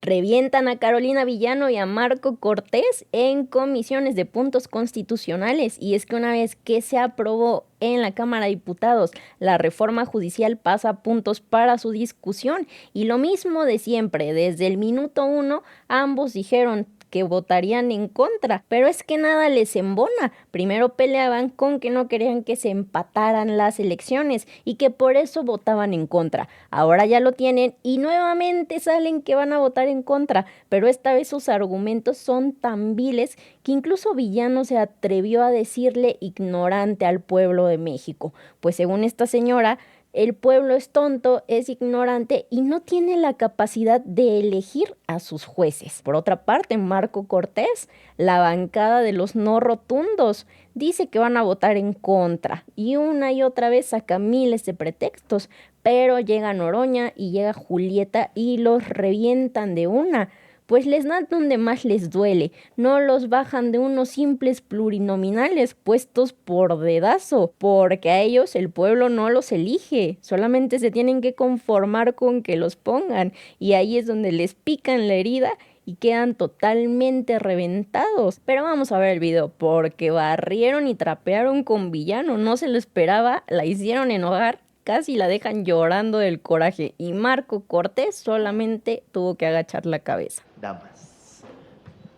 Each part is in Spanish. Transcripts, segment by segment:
Revientan a Carolina Villano y a Marco Cortés en comisiones de puntos constitucionales, y es que una vez que se aprobó en la Cámara de Diputados la reforma judicial pasa a puntos para su discusión, y lo mismo de siempre, desde el minuto 1 ambos dijeron que votarían en contra, pero es que nada les embona. Primero peleaban con que no querían que se empataran las elecciones y que por eso votaban en contra. Ahora ya lo tienen y nuevamente salen que van a votar en contra, pero esta vez sus argumentos son tan viles que incluso Villano se atrevió a decirle ignorante al pueblo de México, pues según esta señora, el pueblo es tonto, es ignorante y no tiene la capacidad de elegir a sus jueces. Por otra parte, Marco Cortés, la bancada de los no rotundos, dice que van a votar en contra y una y otra vez saca miles de pretextos, pero llega Noroña y llega Julieta y los revientan de una. Pues les dan donde más les duele, no los bajan de unos simples plurinominales puestos por dedazo, porque a ellos el pueblo no los elige, solamente se tienen que conformar con que los pongan, y ahí es donde les pican la herida y quedan totalmente reventados. Pero vamos a ver el video, porque barrieron y trapearon con Villano, no se lo esperaba, la hicieron enojar. Casi la dejan llorando del coraje y Marco Cortés solamente tuvo que agachar la cabeza. Damas.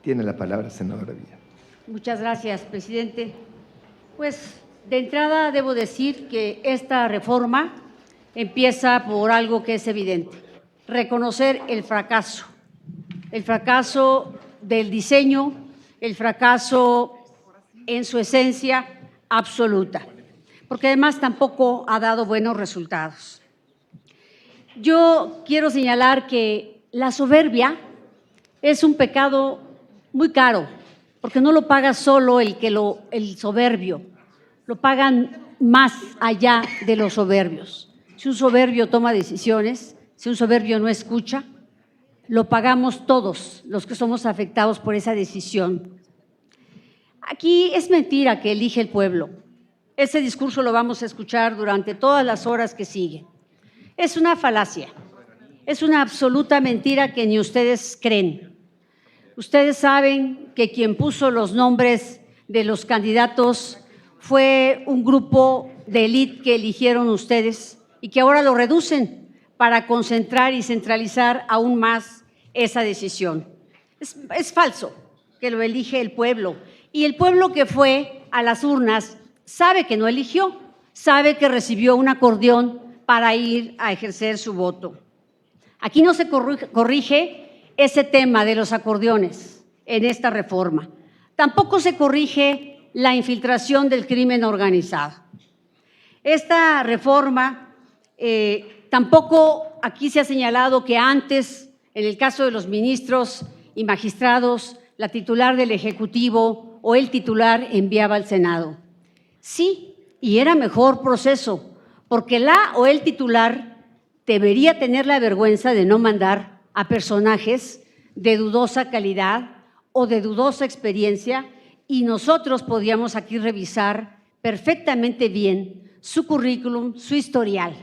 Tiene la palabra, senadora Villa. Muchas gracias, presidente. Pues de entrada debo decir que esta reforma empieza por algo que es evidente: reconocer el fracaso del diseño, el fracaso en su esencia absoluta, porque además tampoco ha dado buenos resultados. Yo quiero señalar que la soberbia es un pecado muy caro, porque no lo paga solo el soberbio, lo pagan más allá de los soberbios. Si un soberbio toma decisiones, si un soberbio no escucha, lo pagamos todos los que somos afectados por esa decisión. Aquí es mentira que elige el pueblo. Ese discurso lo vamos a escuchar durante todas las horas que siguen. Es una falacia, es una absoluta mentira que ni ustedes creen. Ustedes saben que quien puso los nombres de los candidatos fue un grupo de élite que eligieron ustedes y que ahora lo reducen para concentrar y centralizar aún más esa decisión. Es falso que lo elige el pueblo, y el pueblo que fue a las urnas sabe que no eligió, sabe que recibió un acordeón para ir a ejercer su voto. Aquí no se corrige ese tema de los acordeones en esta reforma. Tampoco se corrige la infiltración del crimen organizado. Esta reforma, tampoco aquí se ha señalado que antes, en el caso de los ministros y magistrados, la titular del Ejecutivo o el titular enviaba al Senado. Sí, y era mejor proceso, porque la o el titular debería tener la vergüenza de no mandar a personajes de dudosa calidad o de dudosa experiencia, y nosotros podíamos aquí revisar perfectamente bien su currículum, su historial,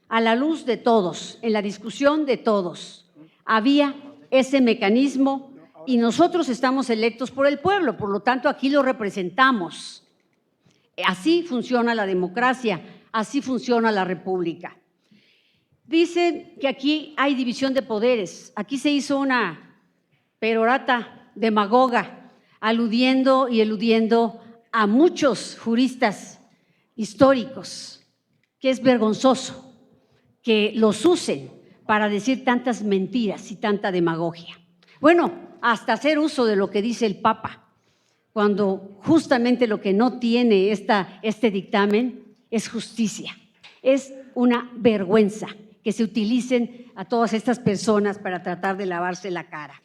a la luz de todos, en la discusión de todos. Había ese mecanismo y nosotros estamos electos por el pueblo, por lo tanto aquí lo representamos. Así funciona la democracia, así funciona la república. Dicen que aquí hay división de poderes. Aquí se hizo una perorata demagoga, aludiendo y eludiendo a muchos juristas históricos, que es vergonzoso que los usen para decir tantas mentiras y tanta demagogia. Bueno, hasta hacer uso de lo que dice el Papa, cuando justamente lo que no tiene este dictamen es justicia. Es una vergüenza que se utilicen a todas estas personas para tratar de lavarse la cara.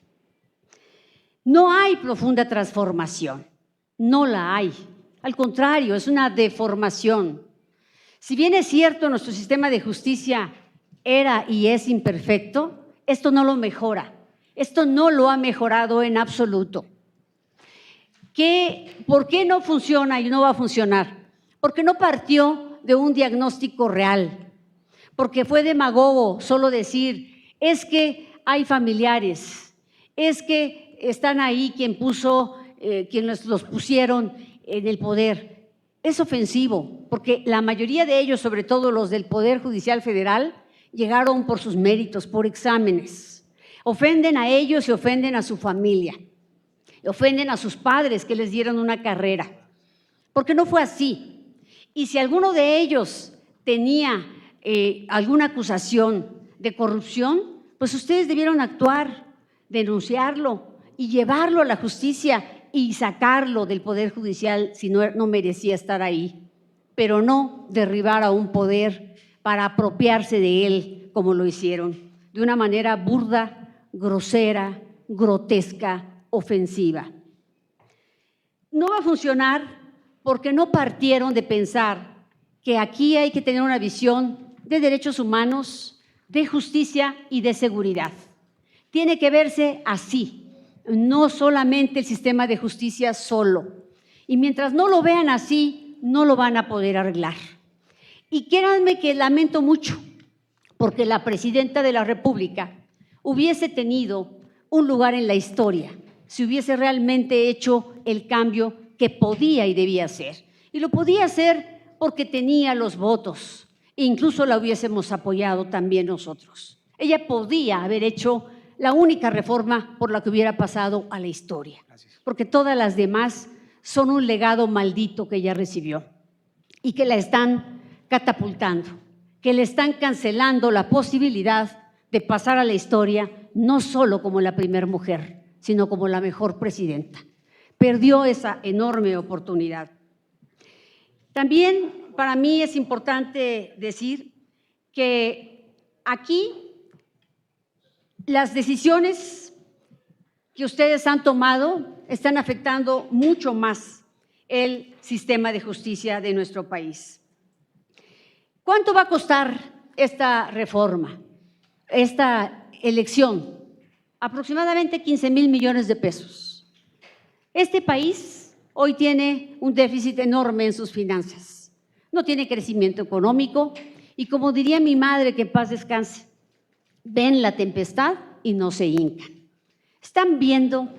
No hay profunda transformación, no la hay. Al contrario, es una deformación. Si bien es cierto, nuestro sistema de justicia era y es imperfecto, esto no lo mejora, esto no lo ha mejorado en absoluto. ¿Por qué no funciona y no va a funcionar? Porque no partió de un diagnóstico real, porque fue demagogo solo decir, es que hay familiares es que están ahí quienes los pusieron en el poder. Es ofensivo, porque la mayoría de ellos, sobre todo los del Poder Judicial Federal, llegaron por sus méritos, por exámenes. Ofenden a ellos y ofenden a su familia. Ofenden a sus padres que les dieron una carrera. Porque no fue así. Y si alguno de ellos tenía alguna acusación de corrupción, pues ustedes debieron actuar, denunciarlo y llevarlo a la justicia y sacarlo del Poder Judicial si no merecía estar ahí, pero no derribar a un poder para apropiarse de él como lo hicieron, de una manera burda, grosera, grotesca, ofensiva. No va a funcionar porque no partieron de pensar que aquí hay que tener una visión de derechos humanos, de justicia y de seguridad. Tiene que verse así, no solamente el sistema de justicia solo. Y mientras no lo vean así, no lo van a poder arreglar. Y créanme que lamento mucho, porque la presidenta de la República hubiese tenido un lugar en la historia si hubiese realmente hecho el cambio que podía y debía hacer. Y lo podía hacer porque tenía los votos, e incluso la hubiésemos apoyado también nosotros. Ella podía haber hecho la única reforma por la que hubiera pasado a la historia, porque todas las demás son un legado maldito que ella recibió y que la están catapultando, que le están cancelando la posibilidad de pasar a la historia no solo como la primera mujer, sino como la mejor presidenta. Perdió esa enorme oportunidad. También para mí es importante decir que aquí las decisiones que ustedes han tomado están afectando mucho más el sistema de justicia de nuestro país. ¿Cuánto va a costar esta reforma, esta elección? Aproximadamente 15,000 millones de pesos. Este país hoy tiene un déficit enorme en sus finanzas. No tiene crecimiento económico y, como diría mi madre, que en paz descanse, ven la tempestad y no se hincan. Están viendo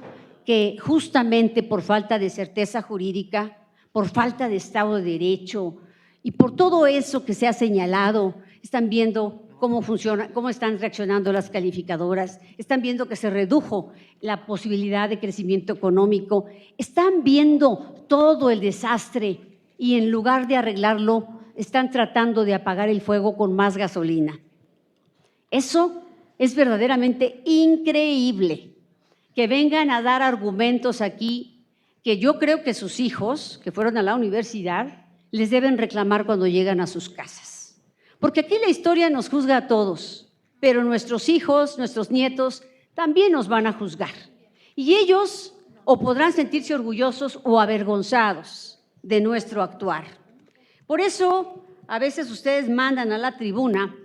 que justamente por falta de certeza jurídica, por falta de Estado de Derecho y por todo eso que se ha señalado, están viendo cómo funciona, cómo están reaccionando las calificadoras, están viendo que se redujo la posibilidad de crecimiento económico, están viendo todo el desastre y en lugar de arreglarlo, están tratando de apagar el fuego con más gasolina. Eso es verdaderamente increíble, que vengan a dar argumentos aquí que yo creo que sus hijos, que fueron a la universidad, les deben reclamar cuando llegan a sus casas. Porque aquí la historia nos juzga a todos, pero nuestros hijos, nuestros nietos, también nos van a juzgar. Y ellos o podrán sentirse orgullosos o avergonzados de nuestro actuar. Por eso, a veces ustedes mandan a la tribuna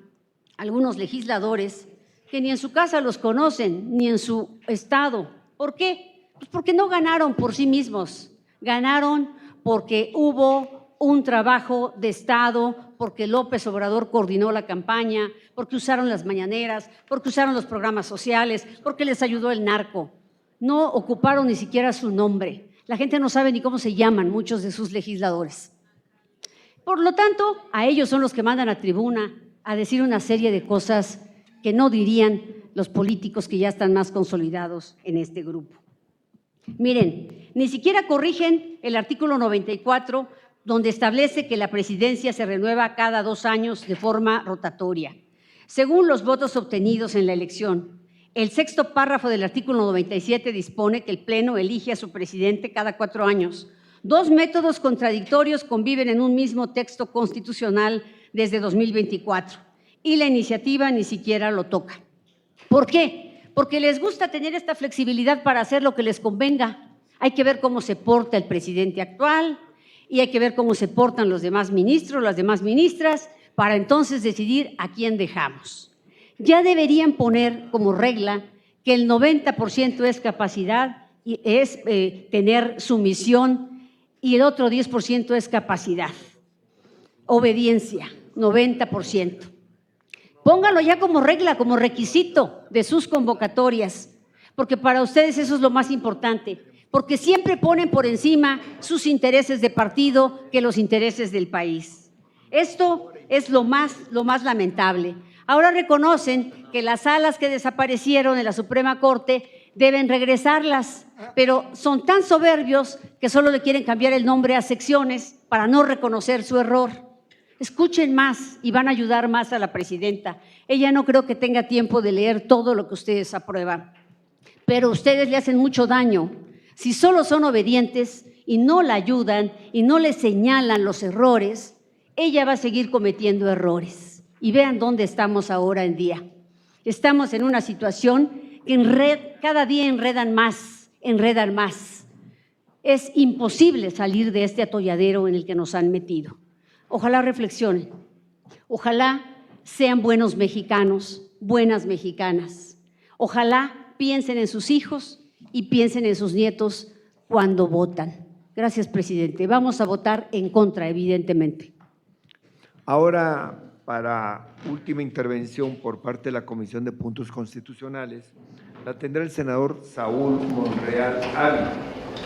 algunos legisladores que ni en su casa los conocen, ni en su estado. ¿Por qué? Pues porque no ganaron por sí mismos, ganaron porque hubo un trabajo de Estado, porque López Obrador coordinó la campaña, porque usaron las mañaneras, porque usaron los programas sociales, porque les ayudó el narco. No ocuparon ni siquiera su nombre. La gente no sabe ni cómo se llaman muchos de sus legisladores. Por lo tanto, a ellos son los que mandan a tribuna a decir una serie de cosas que no dirían los políticos que ya están más consolidados en este grupo. Miren, ni siquiera corrigen el artículo 94, donde establece que la presidencia se renueva cada 2 años de forma rotatoria, según los votos obtenidos en la elección. El 6º párrafo del artículo 97 dispone que el Pleno elige a su presidente cada 4 años. 2 métodos contradictorios conviven en un mismo texto constitucional desde 2024 y la iniciativa ni siquiera lo toca. ¿Por qué? Porque les gusta tener esta flexibilidad para hacer lo que les convenga. Hay que ver cómo se porta el presidente actual, y hay que ver cómo se portan los demás ministros, las demás ministras, para entonces decidir a quién dejamos. Ya deberían poner como regla que el 90% es capacidad, y es tener sumisión, y el otro 10% es capacidad, obediencia, 90%. Póngalo ya como regla, como requisito de sus convocatorias, porque para ustedes eso es lo más importante, porque siempre ponen por encima sus intereses de partido que los intereses del país. Esto es lo más lamentable. Ahora reconocen que las salas que desaparecieron en la Suprema Corte deben regresarlas, pero son tan soberbios que solo le quieren cambiar el nombre a secciones para no reconocer su error. Escuchen más y van a ayudar más a la presidenta. Ella no creo que tenga tiempo de leer todo lo que ustedes aprueban, pero ustedes le hacen mucho daño. Si solo son obedientes y no la ayudan y no le señalan los errores, ella va a seguir cometiendo errores. Y vean dónde estamos ahora en día. Estamos en una situación que cada día enredan más. Es imposible salir de este atolladero en el que nos han metido. Ojalá reflexionen, ojalá sean buenos mexicanos, buenas mexicanas. Ojalá piensen en sus hijos y piensen en sus nietos cuando votan. Gracias, presidente. Vamos a votar en contra, evidentemente. Ahora, para última intervención por parte de la Comisión de Puntos Constitucionales, la tendrá el senador Saúl Monreal Ávila,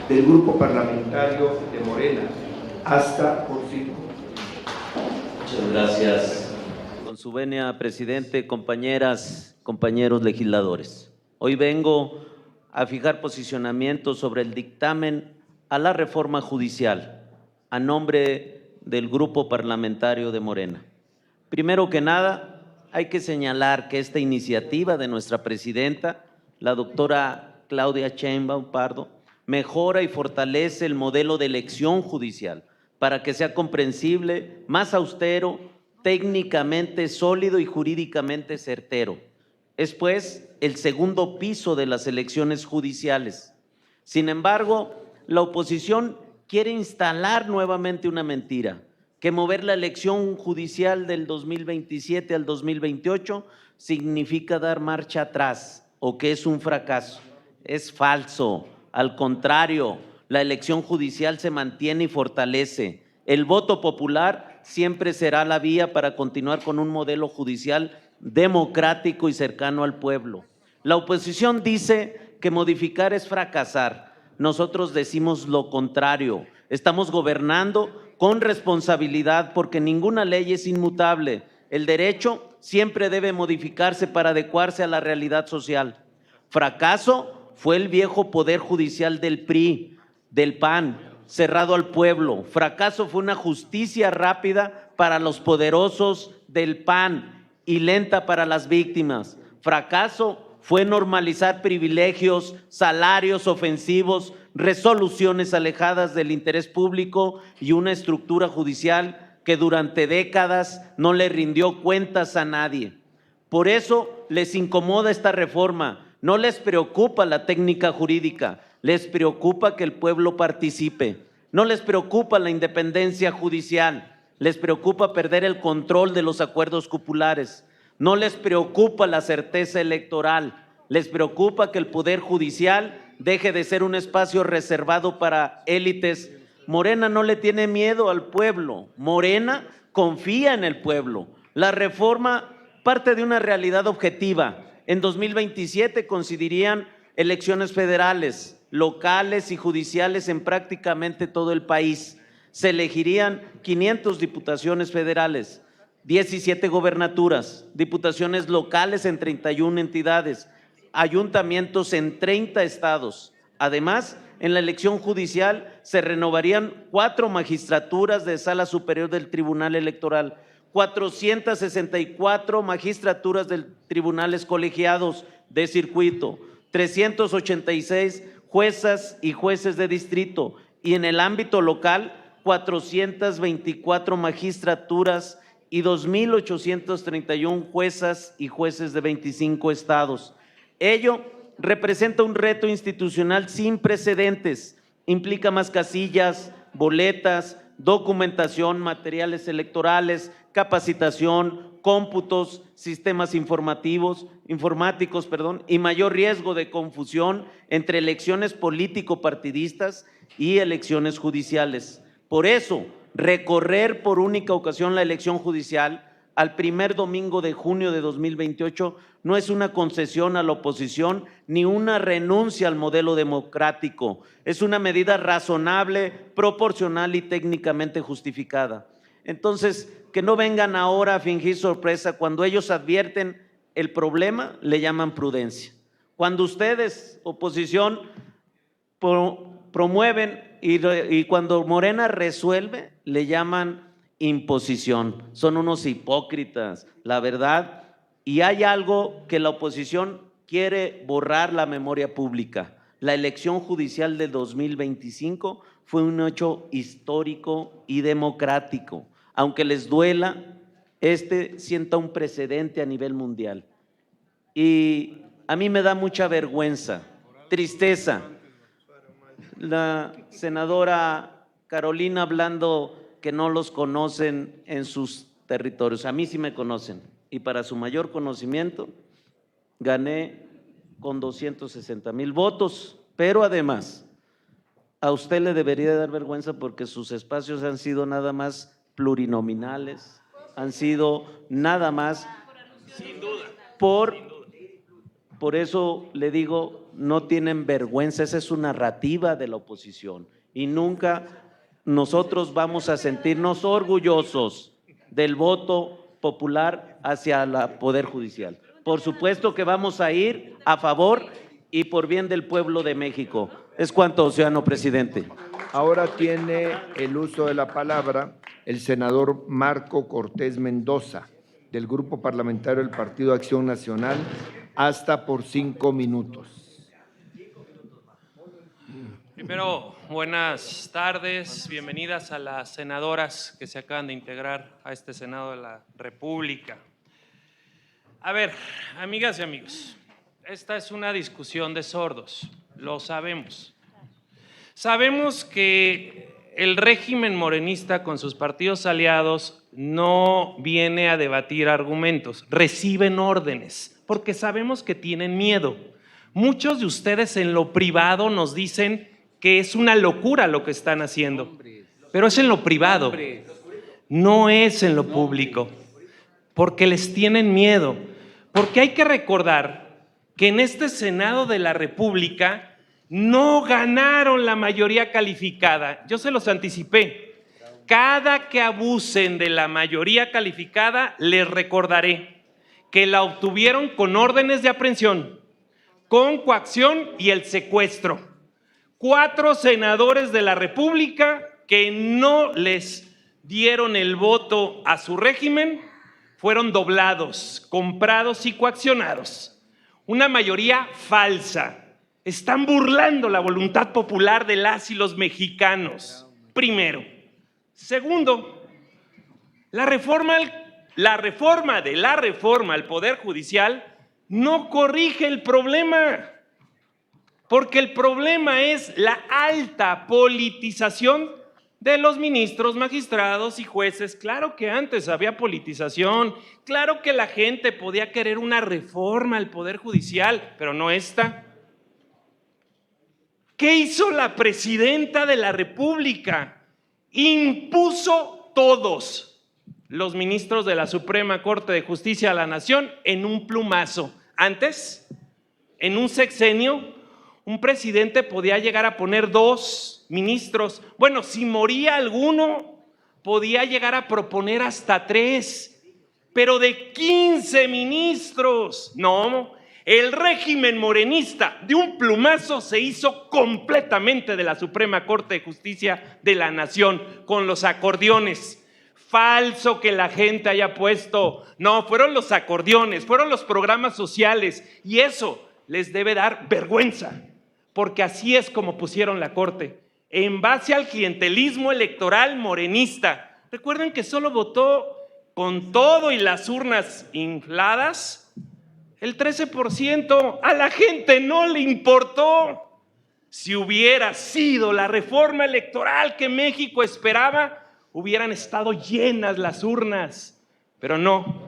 del Grupo Parlamentario de Morena, hasta por 5 minutos. Muchas gracias. Con su venia, presidente, compañeras, compañeros legisladores. Hoy vengo a fijar posicionamiento sobre el dictamen a la reforma judicial a nombre del Grupo Parlamentario de Morena. Primero que nada, hay que señalar que esta iniciativa de nuestra presidenta, la doctora Claudia Sheinbaum Pardo, mejora y fortalece el modelo de elección judicial para que sea comprensible, más austero, técnicamente sólido y jurídicamente certero. Es pues el segundo piso de las elecciones judiciales. Sin embargo, la oposición quiere instalar nuevamente una mentira, que mover la elección judicial del 2027 al 2028 significa dar marcha atrás o que es un fracaso. Es falso. Al contrario, la elección judicial se mantiene y fortalece. El voto popular siempre será la vía para continuar con un modelo judicial democrático y cercano al pueblo. La oposición dice que modificar es fracasar. Nosotros decimos lo contrario. Estamos gobernando con responsabilidad porque ninguna ley es inmutable. El derecho siempre debe modificarse para adecuarse a la realidad social. Fracaso fue el viejo poder judicial del PRI, del PAN, cerrado al pueblo. Fracaso fue una justicia rápida para los poderosos del PAN y lenta para las víctimas. Fracaso fue normalizar privilegios, salarios ofensivos, resoluciones alejadas del interés público y una estructura judicial que durante décadas no le rindió cuentas a nadie. Por eso les incomoda esta reforma. No les preocupa la técnica jurídica, les preocupa que el pueblo participe. No les preocupa la independencia judicial, les preocupa perder el control de los acuerdos cupulares. No les preocupa la certeza electoral, les preocupa que el Poder Judicial deje de ser un espacio reservado para élites. Morena no le tiene miedo al pueblo, Morena confía en el pueblo. La reforma parte de una realidad objetiva. En 2027 coincidirían elecciones federales, locales y judiciales en prácticamente todo el país. Se elegirían 500 diputaciones federales, 17 gobernaturas, diputaciones locales en 31 entidades, ayuntamientos en 30 estados. Además, en la elección judicial se renovarían 4 magistraturas de Sala Superior del Tribunal Electoral, 464 magistraturas de tribunales colegiados de circuito, 386 juezas y jueces de distrito y en el ámbito local 424 magistraturas y 2.831 juezas y jueces de 25 estados. Ello representa un reto institucional sin precedentes, implica más casillas, boletas, documentación, materiales electorales, capacitación, cómputos, sistemas informáticos, y mayor riesgo de confusión entre elecciones político-partidistas y elecciones judiciales. Por eso, recorrer por única ocasión la elección judicial al primer domingo de junio de 2028 no es una concesión a la oposición ni una renuncia al modelo democrático. Es una medida razonable, proporcional y técnicamente justificada. Entonces, que no vengan ahora a fingir sorpresa. Cuando ellos advierten el problema, le llaman prudencia. Cuando ustedes, oposición, promueven y cuando Morena resuelve, le llaman imposición. Son unos hipócritas, la verdad. Y hay algo que la oposición quiere borrar la memoria pública. La elección judicial de 2025 fue un hecho histórico y democrático. Aunque les duela, sienta un precedente a nivel mundial. Y a mí me da mucha vergüenza, tristeza. La senadora Carolina hablando que no los conocen en sus territorios. A mí sí me conocen. Y para su mayor conocimiento, gané con 260,000 votos, pero además, a usted le debería dar vergüenza porque sus espacios han sido nada más plurinominales, han sido nada más, sin duda, por eso le digo, no tienen vergüenza, esa es su narrativa de la oposición y nunca nosotros vamos a sentirnos orgullosos del voto popular hacia el Poder Judicial. Por supuesto que vamos a ir a favor y por bien del pueblo de México. Es cuanto, ciudadano presidente. Ahora tiene el uso de la palabra el senador Marco Cortés Mendoza, del Grupo Parlamentario del Partido Acción Nacional, hasta por 5 minutos. Primero, buenas tardes, bienvenidas a las senadoras que se acaban de integrar a este Senado de la República. A ver, amigas y amigos, esta es una discusión de sordos, lo sabemos. Sabemos que el régimen morenista con sus partidos aliados no viene a debatir argumentos, reciben órdenes, porque sabemos que tienen miedo. Muchos de ustedes en lo privado nos dicen que es una locura lo que están haciendo, pero es en lo privado, no es en lo público, porque les tienen miedo, porque hay que recordar que en este Senado de la República no ganaron la mayoría calificada. Yo se los anticipé. Cada que abusen de la mayoría calificada, les recordaré que la obtuvieron con órdenes de aprehensión, con coacción y el secuestro. 4 senadores de la República que no les dieron el voto a su régimen fueron doblados, comprados y coaccionados. Una mayoría falsa. Están burlando la voluntad popular de las y los mexicanos, primero. Segundo, la reforma al Poder Judicial no corrige el problema, porque el problema es la alta politización de los ministros, magistrados y jueces. Claro que antes había politización, claro que la gente podía querer una reforma al Poder Judicial, pero no esta. ¿Qué hizo la presidenta de la República? Impuso todos los ministros de la Suprema Corte de Justicia de la Nación en un plumazo. Antes, en un sexenio, un presidente podía llegar a poner 2 ministros. Bueno, si moría alguno, podía llegar a proponer hasta 3, pero de 15 ministros. No, el régimen morenista de un plumazo se hizo completamente de la Suprema Corte de Justicia de la Nación con los acordeones. Falso que la gente haya puesto. No, fueron los acordeones, fueron los programas sociales y eso les debe dar vergüenza, porque así es como pusieron la Corte, en base al clientelismo electoral morenista. Recuerden que solo votó, con todo y las urnas infladas, el 13%. A la gente no le importó. Si hubiera sido la reforma electoral que México esperaba, hubieran estado llenas las urnas, pero no.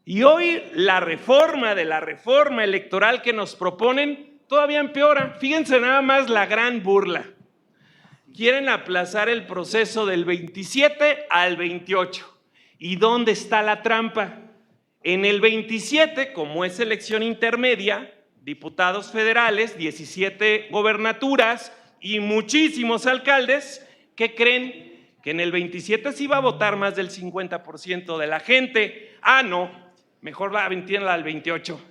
Y hoy la reforma de la reforma electoral que nos proponen todavía empeora. Fíjense nada más la gran burla. Quieren aplazar el proceso del 27 al 28 ¿Y dónde está la trampa? En el 27, como es elección intermedia, diputados federales, 17 gobernaturas y muchísimos alcaldes, ¿qué creen? Que en el 27 sí va a votar más del 50% de la gente. Ah, no, mejor va a aventarla al 28.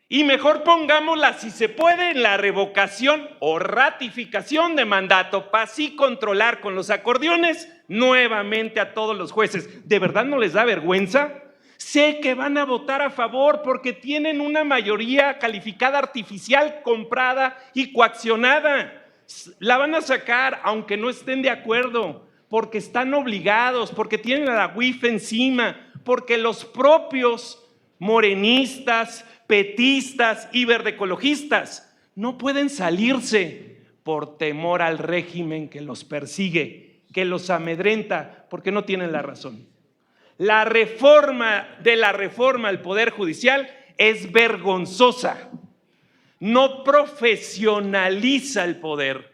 Y mejor pongámosla, si se puede, en la revocación o ratificación de mandato, para así controlar con los acordeones nuevamente a todos los jueces. ¿De verdad no les da vergüenza? Sé que van a votar a favor porque tienen una mayoría calificada artificial, comprada y coaccionada. La van a sacar aunque no estén de acuerdo, porque están obligados, porque tienen a la UIF encima, porque los propios morenistas, petistas y verdeecologistas no pueden salirse por temor al régimen que los persigue, que los amedrenta, porque no tienen la razón. La reforma al Poder Judicial es vergonzosa. No profesionaliza el poder,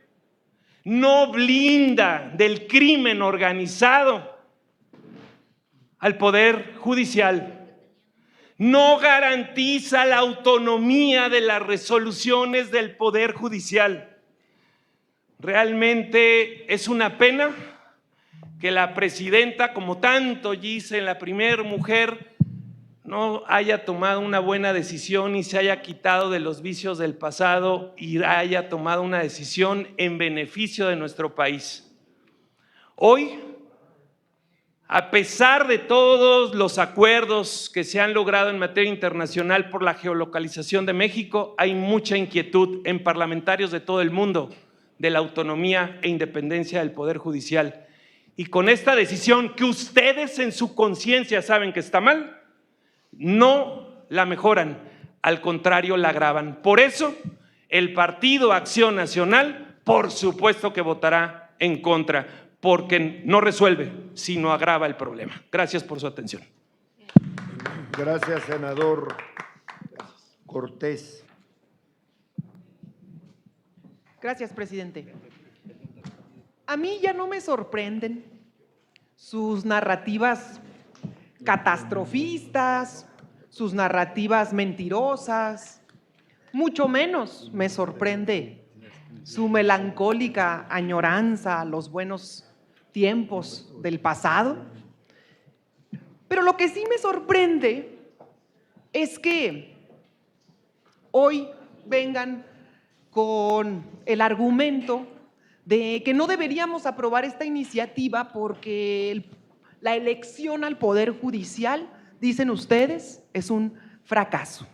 no blinda del crimen organizado al Poder Judicial, no garantiza la autonomía de las resoluciones del Poder Judicial. Realmente es una pena que la presidenta, como tanto dice, la primera mujer, no haya tomado una buena decisión y se haya quitado de los vicios del pasado y haya tomado una decisión en beneficio de nuestro país. Hoy, a pesar de todos los acuerdos que se han logrado en materia internacional por la geolocalización de México, hay mucha inquietud en parlamentarios de todo el mundo de la autonomía e independencia del Poder Judicial. Y con esta decisión que ustedes en su conciencia saben que está mal, no la mejoran, al contrario la agravan. Por eso, el Partido Acción Nacional, por supuesto que votará en contra, porque no resuelve, sino agrava el problema. Gracias por su atención. Gracias, senador Cortés. Gracias, presidente. A mí ya no me sorprenden sus narrativas catastrofistas, sus narrativas mentirosas. Mucho menos me sorprende su melancólica añoranza a los buenos tiempos del pasado. Pero lo que sí me sorprende es que hoy vengan con el argumento de que no deberíamos aprobar esta iniciativa porque la elección al Poder Judicial, dicen ustedes, es un fracaso.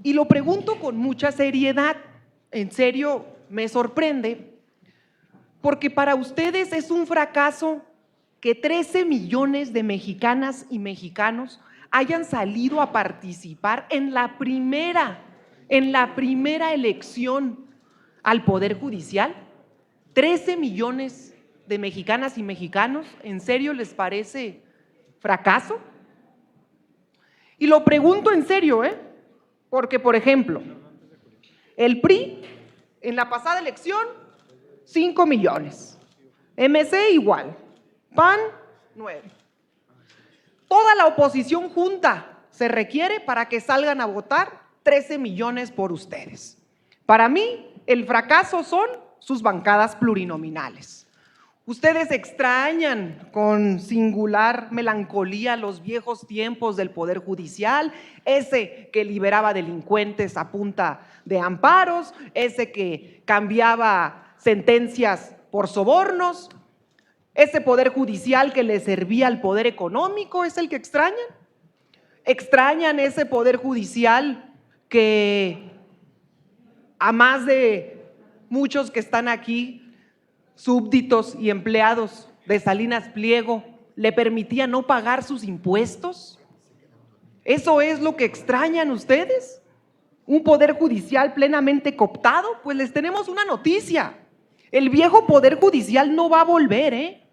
Y lo pregunto con mucha seriedad, en serio me sorprende, porque para ustedes es un fracaso que 13 millones de mexicanas y mexicanos hayan salido a participar en la primera elección al Poder Judicial. 13 millones de mexicanas y mexicanos, ¿en serio les parece fracaso? Y lo pregunto en serio, porque, por ejemplo, el PRI en la pasada elección, 5 millones, MC igual, PAN 9. Toda la oposición junta se requiere para que salgan a votar 13 millones por ustedes. Para mí, el fracaso son sus bancadas plurinominales. Ustedes extrañan con singular melancolía los viejos tiempos del Poder Judicial, ese que liberaba delincuentes a punta de amparos, ese que cambiaba sentencias por sobornos, ese Poder Judicial que le servía al poder económico, ¿es el que extrañan? ¿Extrañan ese Poder Judicial que a más de muchos que están aquí, súbditos y empleados de Salinas Pliego, le permitía no pagar sus impuestos? ¿Eso es lo que extrañan ustedes? ¿Un Poder Judicial plenamente cooptado? Pues les tenemos una noticia. El viejo Poder Judicial no va a volver,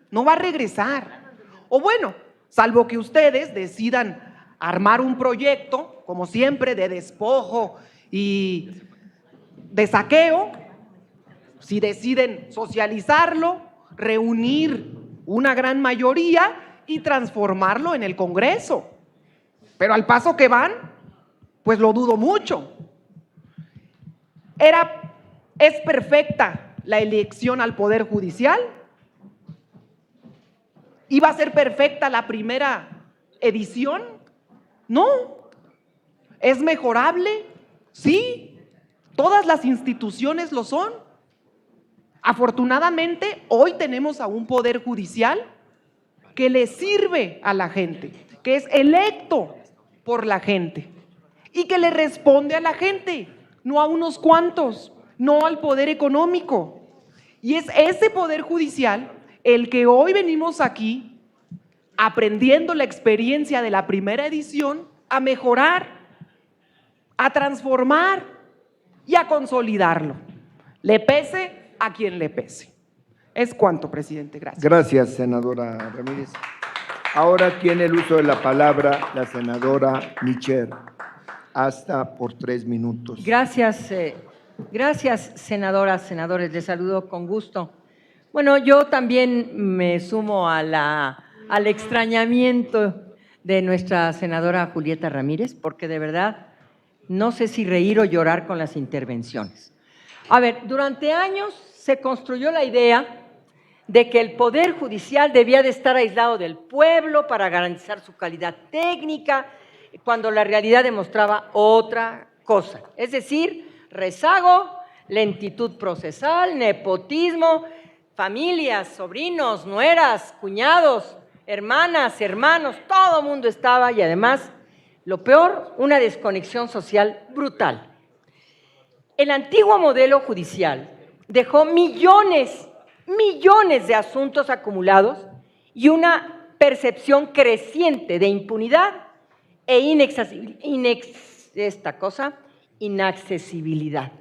no va a regresar. O bueno, salvo que ustedes decidan armar un proyecto, como siempre, de despojo y de saqueo. Si deciden socializarlo, reunir una gran mayoría y transformarlo en el Congreso. Pero al paso que van, pues lo dudo mucho. ¿Es perfecta la elección al Poder Judicial? ¿Iba a ser perfecta la primera edición? No. ¿Es mejorable? Sí. Todas las instituciones lo son. Afortunadamente, hoy tenemos a un Poder Judicial que le sirve a la gente, que es electo por la gente y que le responde a la gente, no a unos cuantos, no al poder económico. Y es ese Poder Judicial el que hoy venimos aquí, aprendiendo la experiencia de la primera edición, a mejorar, a transformar y a consolidarlo. Le pese a quien le pese. Es cuanto, presidente. Gracias. Gracias, senadora Ramírez. Ahora tiene el uso de la palabra la senadora Micher, hasta por 3 minutos. Gracias, gracias, senadoras, senadores, les saludo con gusto. Bueno, yo también me sumo al extrañamiento de nuestra senadora Julieta Ramírez, porque de verdad no sé si reír o llorar con las intervenciones. A ver, durante años se construyó la idea de que el Poder Judicial debía de estar aislado del pueblo para garantizar su calidad técnica, cuando la realidad demostraba otra cosa. Es decir, rezago, lentitud procesal, nepotismo, familias, sobrinos, nueras, cuñados, hermanas, hermanos, todo el mundo estaba y además, lo peor, una desconexión social brutal. El antiguo modelo judicial dejó millones de asuntos acumulados y una percepción creciente de impunidad e inaccesibilidad.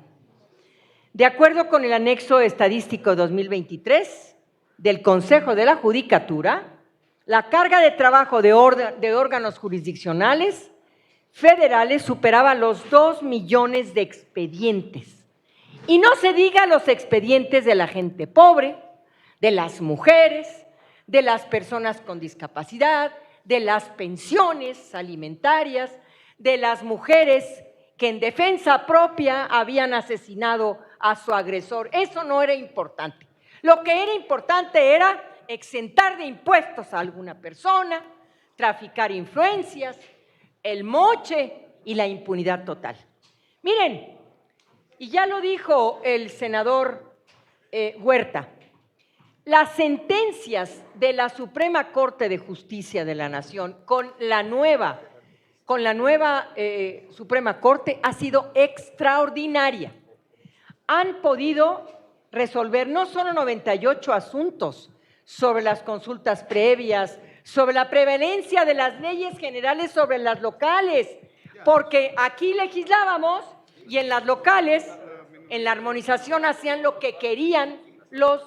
De acuerdo con el anexo estadístico 2023 del Consejo de la Judicatura, la carga de trabajo de órganos jurisdiccionales federales superaba los 2 millones de expedientes. Y no se diga los expedientes de la gente pobre, de las mujeres, de las personas con discapacidad, de las pensiones alimentarias, de las mujeres que en defensa propia habían asesinado a su agresor. Eso no era importante. Lo que era importante era exentar de impuestos a alguna persona, traficar influencias, el moche y la impunidad total. Miren, y ya lo dijo el senador Huerta, las sentencias de la Suprema Corte de Justicia de la Nación con la nueva Suprema Corte ha sido extraordinaria. Han podido resolver no solo 98 asuntos sobre las consultas previas, sobre la prevalencia de las leyes generales sobre las locales, porque aquí legislábamos y en las locales, en la armonización, hacían lo que querían los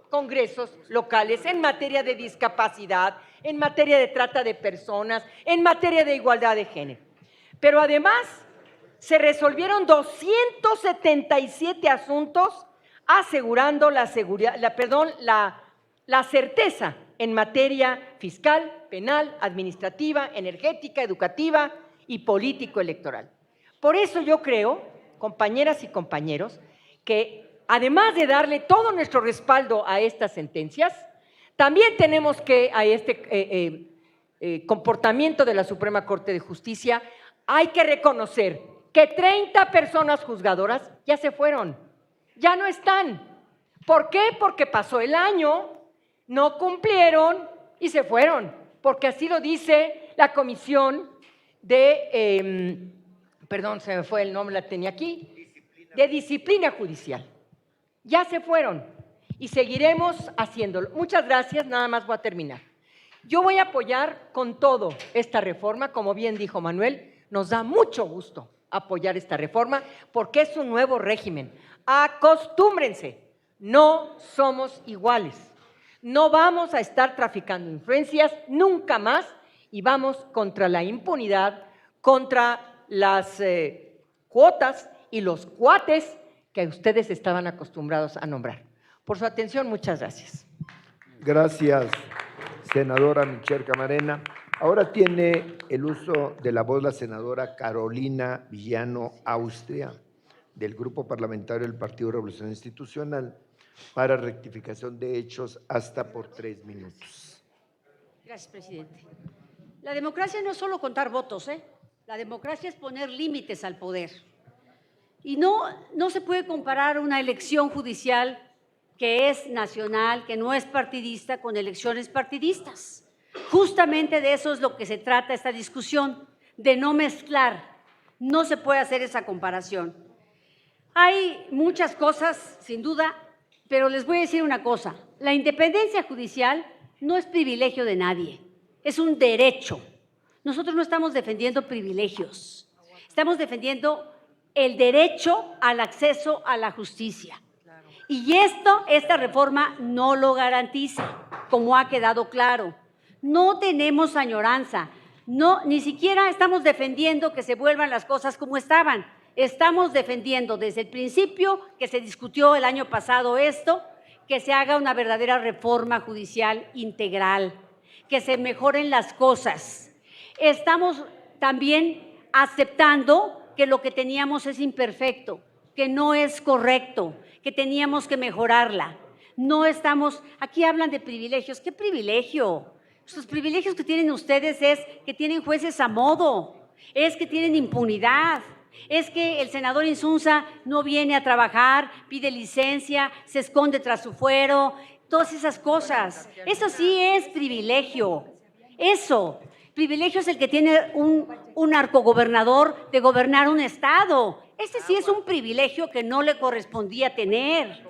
congresos locales en materia de discapacidad, en materia de trata de personas, en materia de igualdad de género. Pero además se resolvieron 277 asuntos asegurando la certeza en materia fiscal, penal, administrativa, energética, educativa y político-electoral. Por eso yo creo, compañeras y compañeros, que además de darle todo nuestro respaldo a estas sentencias, también tenemos que a este comportamiento de la Suprema Corte de Justicia, hay que reconocer que 30 personas juzgadoras ya se fueron, ya no están. ¿Por qué? Porque pasó el año, no cumplieron y se fueron, porque así lo dice la Comisión de, perdón, se me fue el nombre, la tenía aquí, de Disciplina Judicial. Ya se fueron y seguiremos haciéndolo. Muchas gracias, nada más voy a terminar. Yo voy a apoyar con todo esta reforma, como bien dijo Manuel, nos da mucho gusto apoyar esta reforma porque es un nuevo régimen. Acostúmbrense, no somos iguales. No vamos a estar traficando influencias nunca más y vamos contra la impunidad, contra las cuotas y los cuates que ustedes estaban acostumbrados a nombrar. Por su atención, muchas gracias. Gracias, senadora Michelle Camarena. Ahora tiene el uso de la voz la senadora Carolina Villano Austria, del Grupo Parlamentario del Partido Revolución Institucional, para rectificación de hechos hasta por 3 minutos. Gracias, presidente. La democracia no es solo contar votos, ¿eh? La democracia es poner límites al poder. Y no se puede comparar una elección judicial que es nacional, que no es partidista, con elecciones partidistas. Justamente de eso es lo que se trata esta discusión, de no mezclar. No se puede hacer esa comparación. Hay muchas cosas, sin duda, pero les voy a decir una cosa. La independencia judicial no es privilegio de nadie, es un derecho. Nosotros no estamos defendiendo privilegios, estamos defendiendo el derecho al acceso a la justicia. Y esta reforma no lo garantiza, como ha quedado claro. No tenemos añoranza, ni siquiera estamos defendiendo que se vuelvan las cosas como estaban. Estamos defendiendo desde el principio que se discutió el año pasado esto, que se haga una verdadera reforma judicial integral, que se mejoren las cosas. Estamos también aceptando que lo que teníamos es imperfecto, que no es correcto, que teníamos que mejorarla. No estamos, aquí hablan de privilegios. ¿Qué privilegio? Los privilegios que tienen ustedes es que tienen jueces a modo, es que tienen impunidad, es que el senador Insunza no viene a trabajar, pide licencia, se esconde tras su fuero, todas esas cosas. Eso sí es privilegio. Eso. Privilegio es el que tiene un narcogobernador de gobernar un estado. Este sí es un privilegio que no le correspondía tener.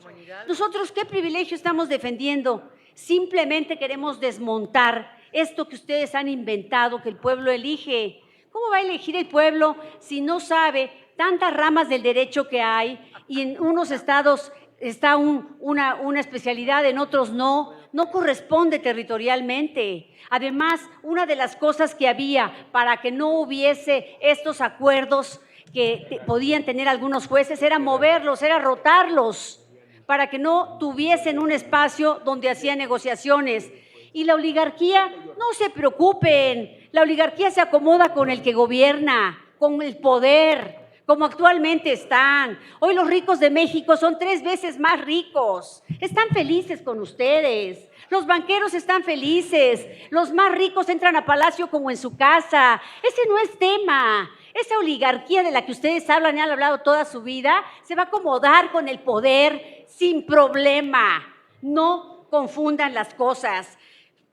Nosotros, ¿qué privilegio estamos defendiendo? Simplemente queremos desmontar esto que ustedes han inventado, que el pueblo elige. ¿Cómo va a elegir el pueblo si no sabe tantas ramas del derecho que hay y en unos estados está una especialidad, en otros no corresponde territorialmente? Además, una de las cosas que había para que no hubiese estos acuerdos que podían tener algunos jueces era moverlos, era rotarlos, para que no tuviesen un espacio donde hacían negociaciones. Y la oligarquía, no se preocupen, la oligarquía se acomoda con el que gobierna, con el poder, como actualmente están. Hoy los ricos de México son 3 veces más ricos, están felices con ustedes. Los banqueros están felices, los más ricos entran a Palacio como en su casa. Ese no es tema. Esa oligarquía de la que ustedes hablan y han hablado toda su vida se va a acomodar con el poder sin problema. No confundan las cosas.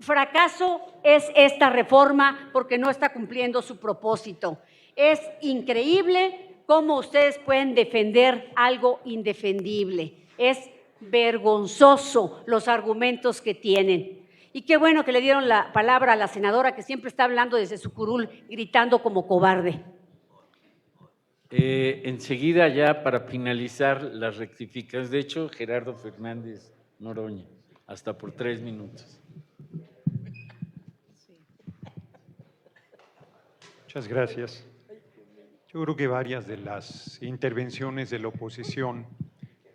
Fracaso es esta reforma porque no está cumpliendo su propósito. Es increíble cómo ustedes pueden defender algo indefendible. Es vergonzoso los argumentos que tienen. Y qué bueno que le dieron la palabra a la senadora que siempre está hablando desde su curul, gritando como cobarde. Enseguida ya para finalizar las rectificaciones, de hecho Gerardo Fernández Noroña, hasta por 3 minutos. Muchas gracias. Yo creo que varias de las intervenciones de la oposición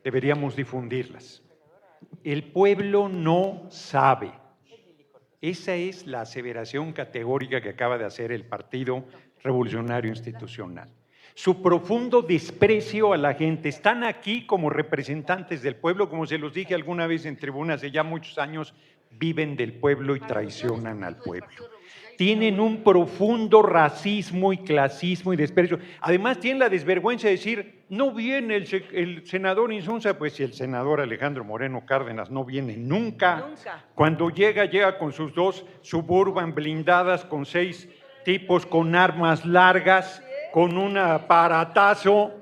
deberíamos difundirlas. El pueblo no sabe. Esa es la aseveración categórica que acaba de hacer el Partido Revolucionario Institucional. Su profundo desprecio a la gente. Están aquí como representantes del pueblo, como se los dije alguna vez en tribuna hace ya muchos años, viven del pueblo y traicionan al pueblo. Tienen un profundo racismo y clasismo y desprecio. Además tienen la desvergüenza de decir, no viene el senador Insunza, pues si el senador Alejandro Moreno Cárdenas no viene nunca. Cuando llega con sus 2 Suburban blindadas, con 6 tipos con armas largas, con un aparatazo.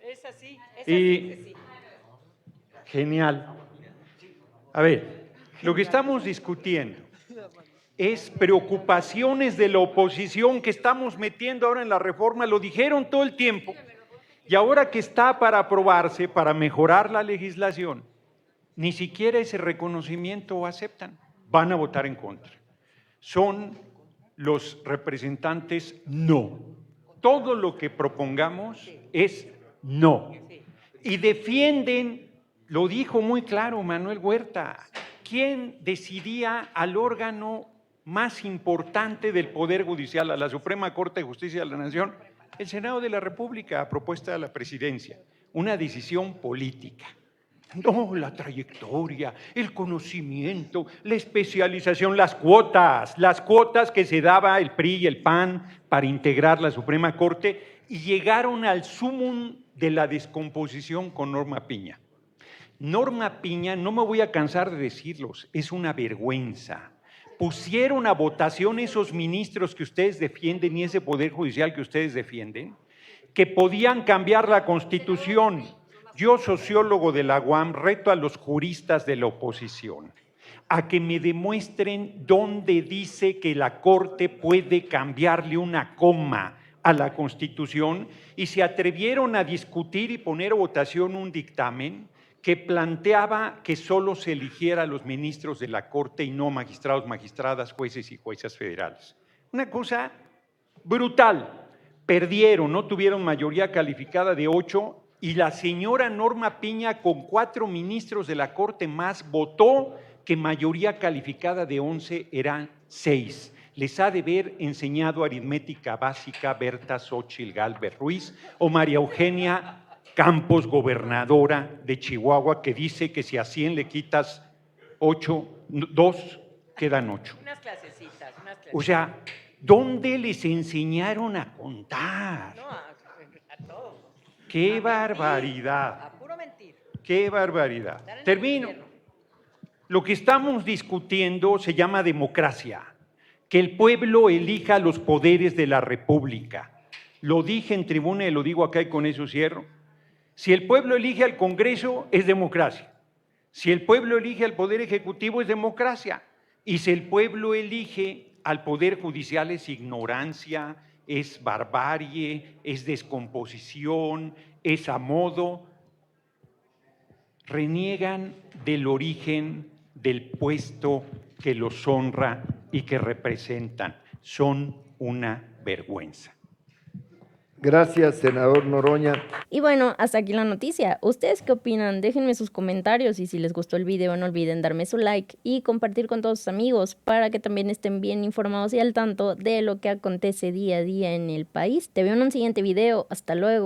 Es así, sí. Genial. A ver, lo que estamos discutiendo es preocupaciones de la oposición que estamos metiendo ahora en la reforma, lo dijeron todo el tiempo, y ahora que está para aprobarse, para mejorar la legislación, ni siquiera ese reconocimiento aceptan, van a votar en contra. Son los representantes no. Todo lo que propongamos es no. Y defienden, lo dijo muy claro Manuel Huerta, ¿quién decidía al órgano más importante del Poder Judicial, a la Suprema Corte de Justicia de la Nación? El Senado de la República, a propuesta de la Presidencia. Una decisión política. No, la trayectoria, el conocimiento, la especialización, las cuotas que se daba el PRI y el PAN para integrar la Suprema Corte, y llegaron al sumum de la descomposición con Norma Piña. Norma Piña, no me voy a cansar de decirlos, es una vergüenza. Pusieron a votación esos ministros que ustedes defienden y ese Poder Judicial que ustedes defienden, que podían cambiar la Constitución. Yo, sociólogo de la UAM, reto a los juristas de la oposición a que me demuestren dónde dice que la Corte puede cambiarle una coma a la Constitución, y se atrevieron a discutir y poner a votación un dictamen que planteaba que solo se eligiera a los ministros de la Corte y no magistrados, magistradas, jueces y juezas federales. Una cosa brutal. Perdieron, no tuvieron mayoría calificada de 8, y la señora Norma Piña, con 4 ministros de la Corte más, votó que mayoría calificada de 11 eran 6. Les ha de haber enseñado aritmética básica Berta Xóchitl Gálvez Ruiz o María Eugenia Campos, gobernadora de Chihuahua, que dice que si a 100 le quitas 2, quedan 8. Unas clasecitas. O sea, ¿dónde les enseñaron a contar? No, a todos. ¡Qué A barbaridad! mentir, a puro mentir. ¡Qué barbaridad! Estar en el Termino. infierno. Lo que estamos discutiendo se llama democracia, que el pueblo elija los poderes de la República. Lo dije en tribuna y lo digo acá y con eso cierro. Si el pueblo elige al Congreso, es democracia. Si el pueblo elige al Poder Ejecutivo, es democracia. Y si el pueblo elige al Poder Judicial, es ignorancia, es barbarie, es descomposición, es a modo. Reniegan del origen del puesto que los honra y que representan. Son una vergüenza. Gracias, senador Noroña. Y bueno, hasta aquí la noticia. ¿Ustedes qué opinan? Déjenme sus comentarios, y si les gustó el video no olviden darme su like y compartir con todos sus amigos para que también estén bien informados y al tanto de lo que acontece día a día en el país. Te veo en un siguiente video. Hasta luego.